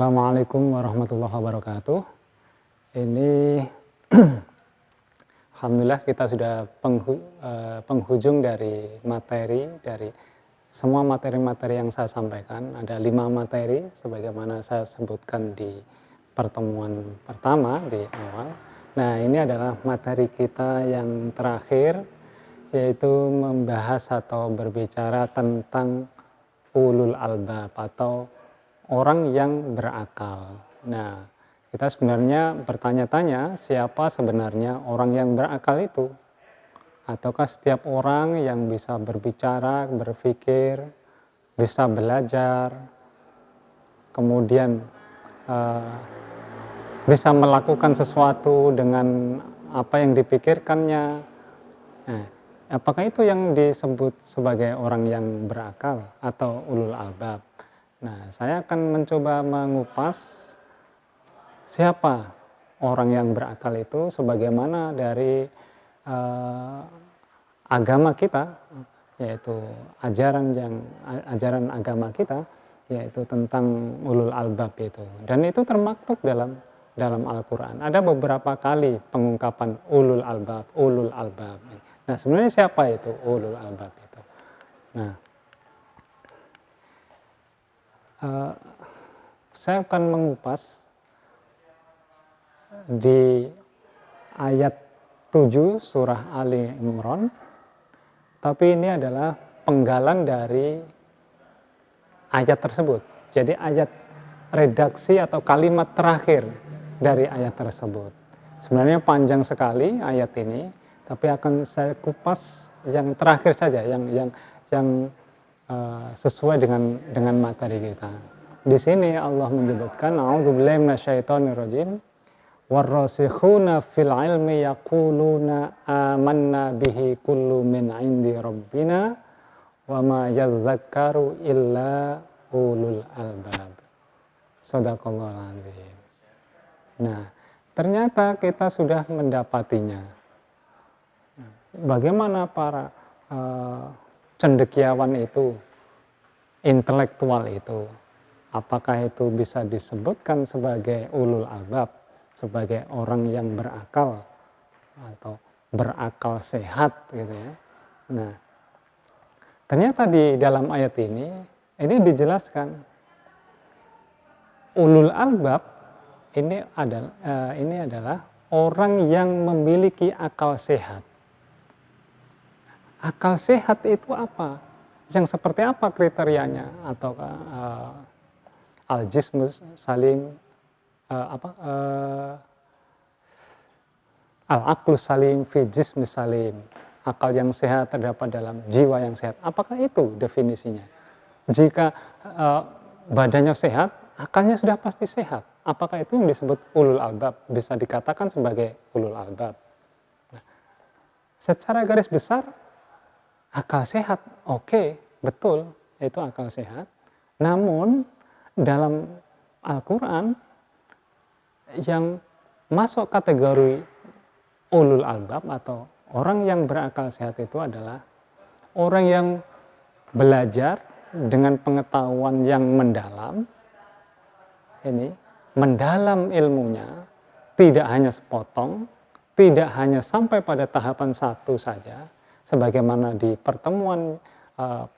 Assalamualaikum warahmatullahi wabarakatuh. Ini alhamdulillah kita sudah penghujung dari semua materi-materi yang saya sampaikan. Ada 5 materi sebagaimana saya sebutkan di pertemuan pertama di awal. Nah, ini adalah materi kita yang terakhir, yaitu membahas atau berbicara tentang ulul albab atau orang yang berakal. Nah, kita sebenarnya bertanya-tanya siapa sebenarnya orang yang berakal itu? Ataukah setiap orang yang bisa berbicara, berpikir, bisa belajar, kemudian bisa melakukan sesuatu dengan apa yang dipikirkannya? Nah, apakah itu yang disebut sebagai orang yang berakal atau ulul albab? Nah, saya akan mencoba mengupas siapa orang yang berakal itu sebagaimana dari agama kita, yaitu ajaran agama kita, yaitu tentang ulul albab itu. Dan itu termaktub dalam Al-Quran. Ada beberapa kali pengungkapan ulul albab. Nah, sebenarnya siapa itu ulul albab itu? Nah, saya akan mengupas di ayat 7 surah Ali Imran, tapi ini adalah penggalan dari ayat tersebut. Jadi ayat redaksi atau kalimat terakhir dari ayat tersebut. Sebenarnya panjang sekali ayat ini, tapi akan saya kupas yang terakhir saja, yang sesuai dengan materi kita. Di sini Allah menyebutkan a'udzubillahi minasyaitonirrajim warrasikhuna fil ilmi yaquluna amanna bihi kullu min indi rabbina wa ma yadhakkaru illa ulul albab. Shadaqallahul azim. Nah, ternyata kita sudah mendapatinya. Bagaimana para cendekiawan itu, intelektual itu, apakah itu bisa disebutkan sebagai ulul albab, sebagai orang yang berakal atau berakal sehat gitu ya. Nah, ternyata di dalam ayat ini dijelaskan ulul albab ini adalah orang yang memiliki akal sehat. Akal sehat itu apa? Yang seperti apa kriterianya? Atau al-jismu salim, al-aqlu salim fi jismi salim. Akal yang sehat terdapat dalam jiwa yang sehat. Apakah itu definisinya? Jika badannya sehat, akalnya sudah pasti sehat. Apakah itu yang disebut ulul albab? Bisa dikatakan sebagai ulul albab. Nah, secara garis besar, akal sehat, oke, betul, itu akal sehat. Namun, dalam Al-Quran, yang masuk kategori ulul albab atau orang yang berakal sehat itu adalah orang yang belajar dengan pengetahuan yang mendalam, mendalam ilmunya, tidak hanya sepotong, tidak hanya sampai pada tahapan satu saja, sebagaimana di pertemuan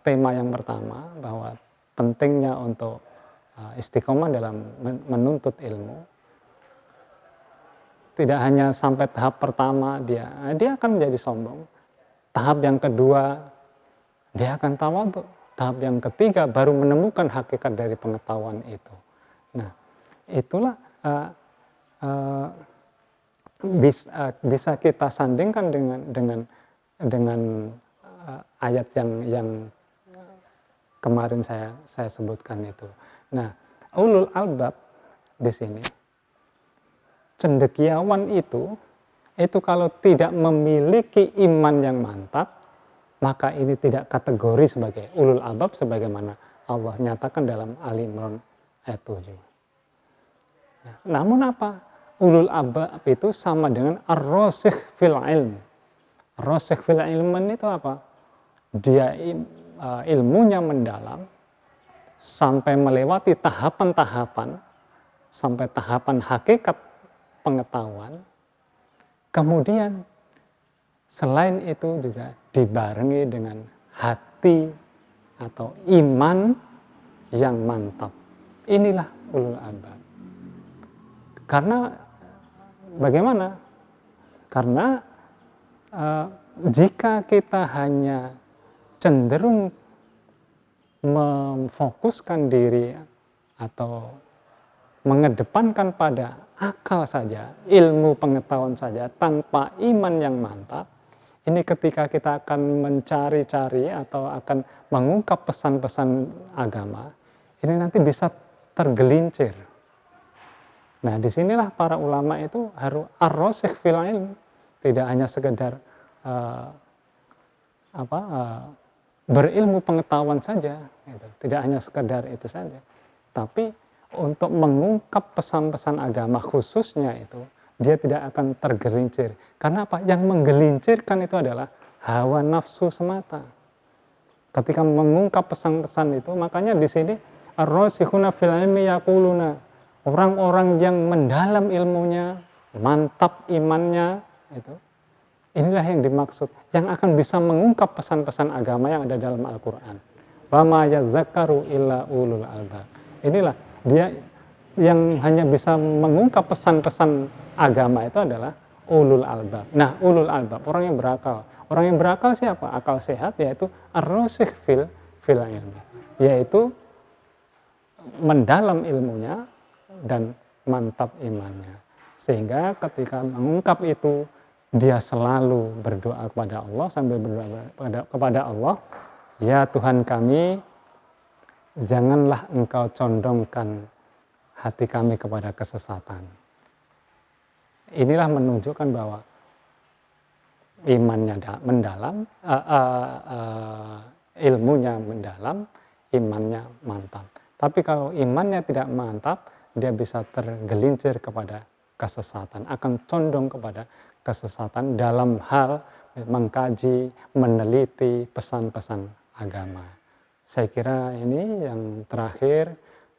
tema yang pertama, bahwa pentingnya untuk istiqomah dalam menuntut ilmu. Tidak hanya sampai tahap pertama dia akan menjadi sombong. Tahap yang kedua dia akan tawadhu. Tahap yang ketiga baru menemukan hakikat dari pengetahuan itu. Nah, itulah bisa kita sandingkan dengan ayat yang kemarin saya sebutkan itu. Nah, ulul albab di sini, cendekiawan itu kalau tidak memiliki iman yang mantap, maka ini tidak kategori sebagai ulul albab sebagaimana Allah nyatakan dalam Ali Imran ayat 7. Nah, namun apa? Ulul albab itu sama dengan ar-rasikh fil ilm. Rasikh fil ilman itu apa? Dia ilmunya mendalam sampai melewati tahapan-tahapan sampai tahapan hakikat pengetahuan, kemudian selain itu juga dibarengi dengan hati atau iman yang mantap. Inilah ulul albab. Karena bagaimana? Karena jika kita hanya cenderung memfokuskan diri atau mengedepankan pada akal saja, ilmu pengetahuan saja, tanpa iman yang mantap, ini ketika kita akan mencari-cari atau akan mengungkap pesan-pesan agama, ini nanti bisa tergelincir. Nah, disinilah para ulama itu harus ar-rasikh fil ilm, tidak hanya sekedar berilmu pengetahuan saja, gitu. Tidak hanya sekedar itu saja, tapi untuk mengungkap pesan-pesan agama khususnya itu, dia tidak akan tergelincir. Karena apa? Yang menggelincirkan itu adalah hawa nafsu semata. Ketika mengungkap pesan-pesan itu, makanya di sini ar-rasikhuna fil ilmi yaquluna, orang-orang yang mendalam ilmunya, mantap imannya, itu inilah yang dimaksud, yang akan bisa mengungkap pesan-pesan agama yang ada dalam Al-Quran. Wa ma yadzakkaru illa ulul albab. Inilah dia yang hanya bisa mengungkap pesan-pesan agama itu adalah ulul albab. Nah, ulul albab, orang yang berakal. Orang yang berakal siapa? Akal sehat, yaitu ar-rasikh fil ilmi, yaitu mendalam ilmunya dan mantap imannya. Sehingga ketika mengungkap itu, dia selalu berdoa kepada Allah, sambil berdoa kepada Allah, ya Tuhan kami, janganlah Engkau condongkan hati kami kepada kesesatan. Inilah menunjukkan bahwa imannya mendalam, ilmunya mendalam, imannya mantap. Tapi kalau imannya tidak mantap, dia bisa tergelincir kepada kesesatan, akan condong kepada kesesatan dalam hal mengkaji, meneliti pesan-pesan agama. Saya kira ini yang terakhir,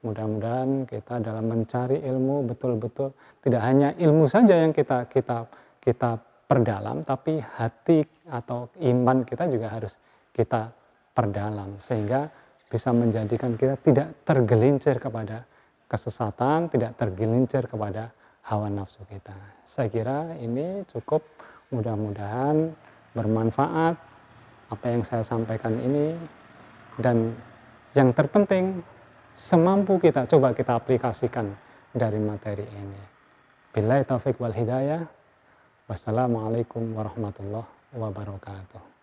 mudah-mudahan kita dalam mencari ilmu betul-betul tidak hanya ilmu saja yang kita perdalam, tapi hati atau iman kita juga harus kita perdalam, sehingga bisa menjadikan kita tidak tergelincir kepada kesesatan, tidak tergelincir kepada hawa nafsu kita. Saya kira ini cukup, mudah-mudahan bermanfaat apa yang saya sampaikan ini, dan yang terpenting semampu kita, coba kita aplikasikan dari materi ini. Billahi taufiq wal hidayah. Wassalamualaikum warahmatullahi wabarakatuh.